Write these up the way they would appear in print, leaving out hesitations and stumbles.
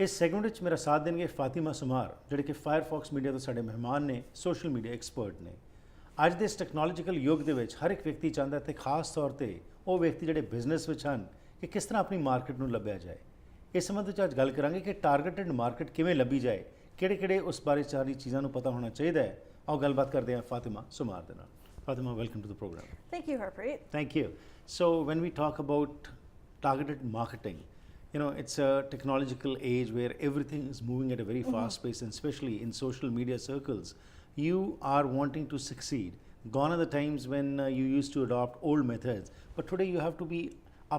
इस सेगमेंट ਵਿੱਚ ਮੇਰਾ ਸਾਥ ਦੇਣਗੇ ਫਾਤਿਮਾ ਸੁਮਾਰ ਜਿਹੜੇ ਕਿ ਫਾਇਰਫੌਕਸ ਮੀਡੀਆ ਤੋਂ ਸਾਡੇ ਮਹਿਮਾਨ ਨੇ, ਸੋਸ਼ਲ ਮੀਡੀਆ ਐਕਸਪਰਟ ਨੇ। ਅੱਜ ਦੇ ਇਸ ਟੈਕਨੋਲੋਜੀਕਲ ਯੁੱਗ ਦੇ ਵਿੱਚ ਹਰ ਇੱਕ ਵਿਅਕਤੀ ਚਾਹੁੰਦਾ ਤੇ ਖਾਸ ਤੌਰ ਤੇ ਉਹ ਵਿਅਕਤੀ ਜਿਹੜੇ ਬਿਜ਼ਨਸ ਵਿੱਚ ਹਨ ਕਿ ਕਿਸ ਤਰ੍ਹਾਂ ਆਪਣੀ ਮਾਰਕੀਟ ਨੂੰ ਲੱਭਿਆ ਜਾਏ। ਇਸ ਸੰਬੰਧ ਵਿੱਚ ਅੱਜ ਗੱਲ ਕਰਾਂਗੇ ਕਿ ਟਾਰਗੇਟਡ ਮਾਰਕੀਟ ਕਿਵੇਂ ਲੱਭੀ ਜਾਏ, ਕਿਹੜੇ ਉਸ ਬਾਰੇ ਸਾਰੀ ਚੀਜ਼ਾਂ ਨੂੰ ਪਤਾ ਹੋਣਾ ਚਾਹੀਦਾ ਹੈ। ਆਓ ਗੱਲਬਾਤ ਕਰਦੇ ਹਾਂ ਫਾਤਿਮਾ ਸੁਮਾਰ ਦੇ ਨਾਲ। Fatima, welcome to the program. Thank you, Harpreet. Thank you. So when we talk about targeted marketing, you know, it's a technological age where everything is moving at a very fast pace, and especially in social media circles, you are wanting to succeed. Gone are the times when you used to adopt old methods, but today you have to be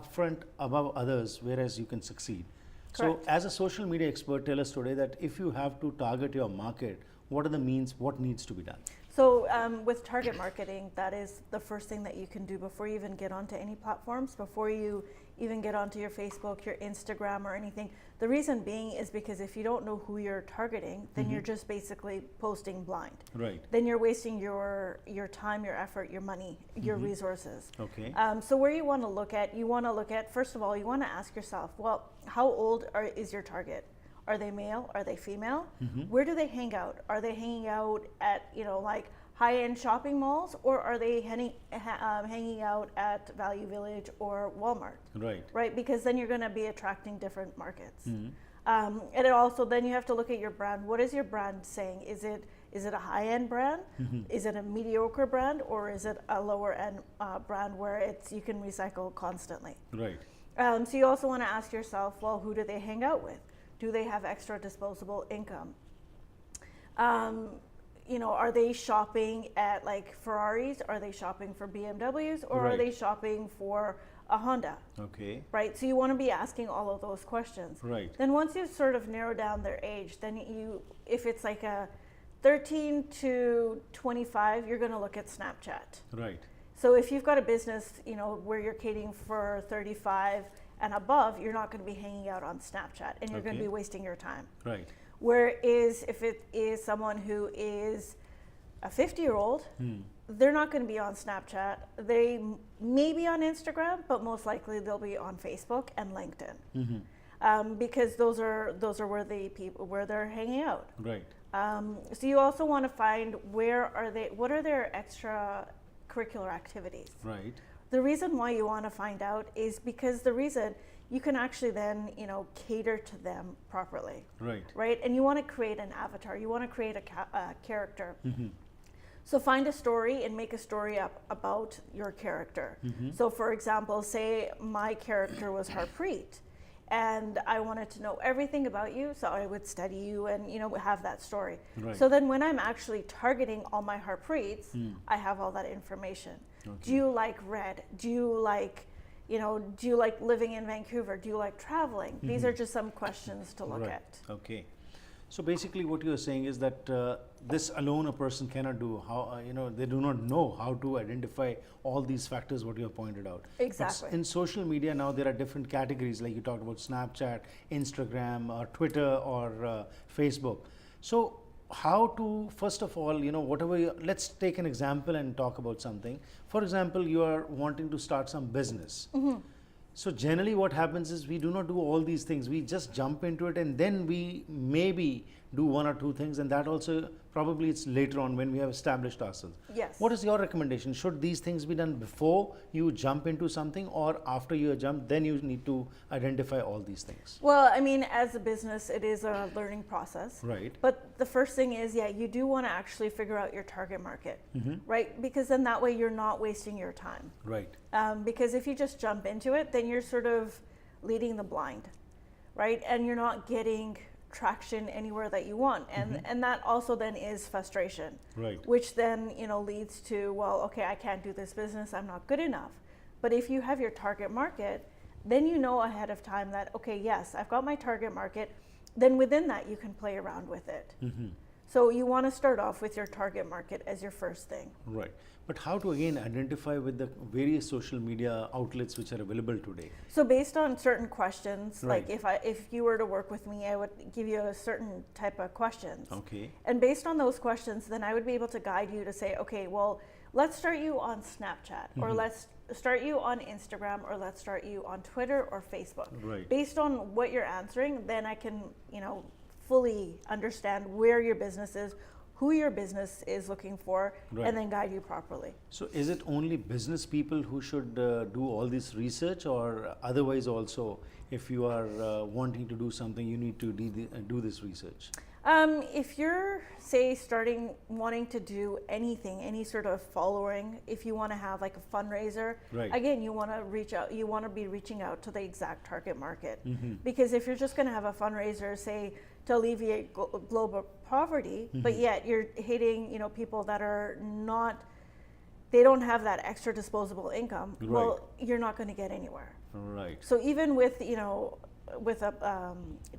upfront above others, whereas you can succeed. Correct. So as a social media expert, tell us today that if you have to target your market, what are the means, what needs to be done? So with target marketing, that is the first thing that you can do before you even get onto any platforms, before you even get onto your Facebook, your Instagram or anything. The reason being is because if you don't know who you're targeting, then you're just basically posting blind. Right. Then you're wasting your time, your effort, your money, your resources. Okay. So where you want to look at, first of all, you want to ask yourself, well, how old is your target? Are they male? Are they female? Where do they hang out? Are they hanging out at, like high-end shopping malls, or are they hanging out at Value Village or Walmart? Right. Right, because then you're going to be attracting different markets. And it also, then you have to look at your brand. What is your brand saying? Is it a high-end brand? Is it a mediocre brand, or is it a lower-end brand where you can recycle constantly? Right. So you also want to ask yourself, well, who do they hang out with? Do they have extra disposable income? Are they shopping at like Ferraris? Are they shopping for BMWs? Or Right. are they shopping for a Honda? Okay. Right? So you want to be asking all of those questions. Right. Then once you sort of narrow down their age, then if it's like a 13 to 25, you're going to look at Snapchat. Right. So if you've got a business, where you're catering for 35 and above, you're not going to be hanging out on Snapchat, and you're going to be wasting your time. Right. Whereas if it is someone who is a 50-year-old, they're not going to be on Snapchat. They may be on Instagram, but most likely they'll be on Facebook and LinkedIn, because those are where they're hanging out. Right. So you also want to find what are their extracurricular activities. Right. The reason why you want to find out is because you can actually then, cater to them properly. Right. Right? And you want to create an avatar. You want to create a character. So find a story and make a story up about your character. So for example, say my character was Harpreet, and I wanted to know everything about you, so I would study you and have that story. Right. So then when I'm actually targeting all my Harpreets, I have all that information. Okay. Do you like red? Do you like living in Vancouver? Do you like traveling? These are just some questions to look Right. at. Okay. So basically what you're saying is that this alone a person cannot do. How they do not know how to identify all these factors what you have pointed out. Exactly. But in social media now there are different categories, like you talked about Snapchat, Instagram, or Twitter, or Facebook. So how to, first of all, let's take an example and talk about something. For example, you are wanting to start some business. So generally what happens is we do not do all these things. We just jump into it, and then we maybe do one or two things, and that also probably it's later on when we have established ourselves. Yes. What is your recommendation? Should these things be done before you jump into something, or after you jump, then you need to identify all these things? Well, I mean, as a business, it is a learning process. Right. But the first thing is, you do want to actually figure out your target market, right? Because then that way you're not wasting your time. Right. Because if you just jump into it, then you're sort of leading the blind, right? And you're not getting traction anywhere that you want, and that also then is frustration. Right. Which then leads to, well, okay, I can't do this business, I'm not good enough. But if you have your target market, then you know ahead of time that, okay, yes, I've got my target market, then within that you can play around with it. So you want to start off with your target market as your first thing. Right. But how to again identify with the various social media outlets which are available today? So based on certain questions, Right. like if you were to work with me, I would give you a certain type of questions. Okay. And based on those questions, then I would be able to guide you to say, okay, well, let's start you on Snapchat, or let's start you on Instagram or let's start you on Twitter or Facebook. Right. Based on what you're answering, then I can, fully understand where your business is, who your business is looking for, Right. and then guide you properly. So is it only business people who should do all this research, or otherwise also if you are wanting to do something you need to do this research? If you're, say, wanting to do anything, any sort of following, if you want to have like a fundraiser, Right. again, you want to reach out, you want to be reaching out to the exact target market. Mm-hmm. Because if you're just going to have a fundraiser, say, to alleviate global poverty, but yet you're hitting, people that are not, they don't have that extra disposable income, Right. well, you're not going to get anywhere. Right. So even with, with a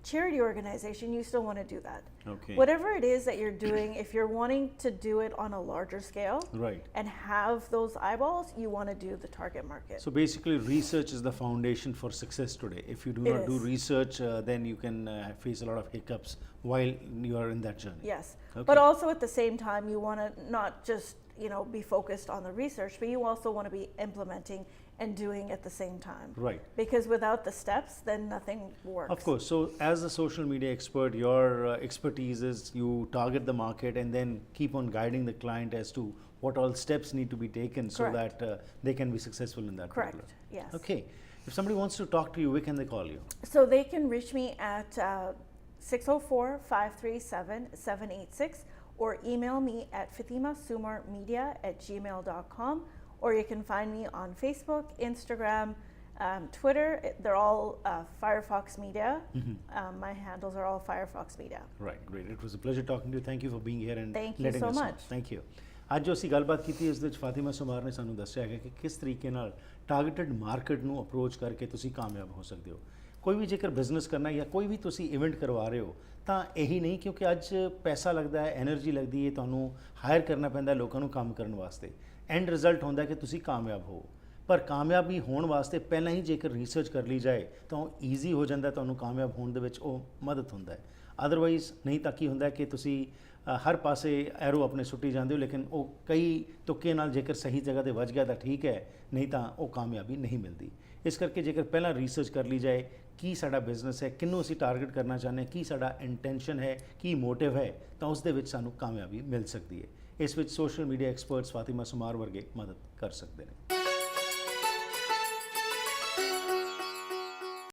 charity organization, you still want to do that. Okay. Whatever it is that you're doing, if you're wanting to do it on a larger scale Right. and have those eyeballs, you want to do the target market. So basically research is the foundation for success today. If you do It not do is. research, then you can face a lot of hiccups while you are in that journey. Yes. Okay. But also at the same time, you want to not just, be focused on the research, but you also want to be implementing and doing at the same time. Right. Because without the steps, then nothing works. Of course. So as a social media expert, your expertise is you target the market and then keep on guiding the client as to what all steps need to be taken so Correct. that they can be successful in that. Correct. particular. Yes. Okay. If somebody wants to talk to you, where can they call you? So they can reach me at 604-537-786 or email me at fatimasumarmedia@gmail.com, or you can find me on Facebook, Instagram, Twitter. They're all FireFox Media. My handles are all FireFox Media. Right, great. It was a pleasure talking to you. Thank you for being here and Thank you letting so us know. much. Thank you. ਅੱਜ ਜੋ ਅਸੀਂ ਗੱਲਬਾਤ ਕੀਤੀ ਇਸ ਦੇ ਵਿੱਚ ਫਾਤਿਮਾ ਸੁਮਾਰ ਨੇ ਸਾਨੂੰ ਦੱਸਿਆ ਹੈ ਕਿ ਕਿਸ ਤਰੀਕੇ ਨਾਲ ਟਾਰਗੇਟਡ ਮਾਰਕੀਟ ਨੂੰ ਅਪਰੋਚ ਕਰਕੇ ਤੁਸੀਂ ਕਾਮਯਾਬ ਹੋ ਸਕਦੇ ਹੋ। ਕੋਈ ਵੀ ਜੇਕਰ ਬਿਜ਼ਨਸ ਕਰਨਾ ਜਾਂ ਕੋਈ ਵੀ ਤੁਸੀਂ ਇਵੈਂਟ ਕਰਵਾ ਰਹੇ ਹੋ ਤਾਂ ਇਹੀ ਨਹੀਂ, ਕਿਉਂਕਿ ਅੱਜ ਪੈਸਾ ਲੱਗਦਾ ਹੈ, એનર્ਜੀ ਲੱਗਦੀ ਹੈ, ਤੁਹਾਨੂੰ ਹਾਇਰ ਕਰਨਾ ਪੈਂਦਾ ਲੋਕਾਂ ਨੂੰ ਕੰਮ ਕਰਨ ਵਾਸਤੇ। ਐਂਡ ਰਿਜ਼ਲਟ ਹੁੰਦਾ ਕਿ ਤੁਸੀਂ ਕਾਮਯਾਬ ਹੋ, ਪਰ ਕਾਮਯਾਬੀ ਹੋਣ ਵਾਸਤੇ ਪਹਿਲਾਂ ਹੀ ਜੇਕਰ ਰਿਸਰਚ ਕਰ ਲਈ ਜਾਏ ਤਾਂ ਉਹ ਈਜ਼ੀ ਹੋ ਜਾਂਦਾ, ਤੁਹਾਨੂੰ ਕਾਮਯਾਬ ਹੋਣ ਦੇ ਵਿੱਚ ਉਹ ਮਦਦ ਹੁੰਦਾ ਹੈ। ਅਦਰਵਾਈਜ਼ ਨਹੀਂ ਤਾਂ ਕੀ ਹੁੰਦਾ ਕਿ ਤੁਸੀਂ ਹਰ ਪਾਸੇ ਐਰੋ ਆਪਣੇ ਸੁੱਟੀ ਜਾਂਦੇ ਹੋ, ਲੇਕਿਨ ਉਹ ਕਈ ਤੁੱਕੇ ਨਾਲ ਜੇਕਰ ਸਹੀ ਜਗ੍ਹਾ 'ਤੇ ਵੱਜ ਗਿਆ ਤਾਂ ਠੀਕ ਹੈ, ਨਹੀਂ ਤਾਂ ਉਹ ਕਾਮਯਾਬੀ ਨਹੀਂ ਮਿਲਦੀ। ਇਸ ਕਰਕੇ ਜੇਕਰ ਪਹਿਲਾਂ ਰਿਸਰਚ ਕਰ ਲਈ ਜਾਏ ਕੀ ਸਾਡਾ ਬਿਜ਼ਨਸ ਹੈ, ਕਿਹਨੂੰ ਅਸੀਂ ਟਾਰਗੇਟ ਕਰਨਾ ਚਾਹੁੰਦੇ ਹਾਂ, ਕੀ ਸਾਡਾ ਇੰਟੈਂਸ਼ਨ ਹੈ, ਕੀ ਮੋਟਿਵ ਹੈ, ਤਾਂ ਉਸ ਦੇ ਵਿੱਚ ਸਾਨੂੰ ਕਾਮਯਾਬੀ ਮਿਲ ਸਕਦੀ ਹੈ। ਇਸ ਵਿੱਚ ਸੋਸ਼ਲ ਮੀਡੀਆ ਐਕਸਪਰਟਸ ਫਾਤਿਮਾ ਸੁਮਾਰ ਵਰਗੇ ਮਦਦ ਕਰ ਸਕਦੇ ਨੇ।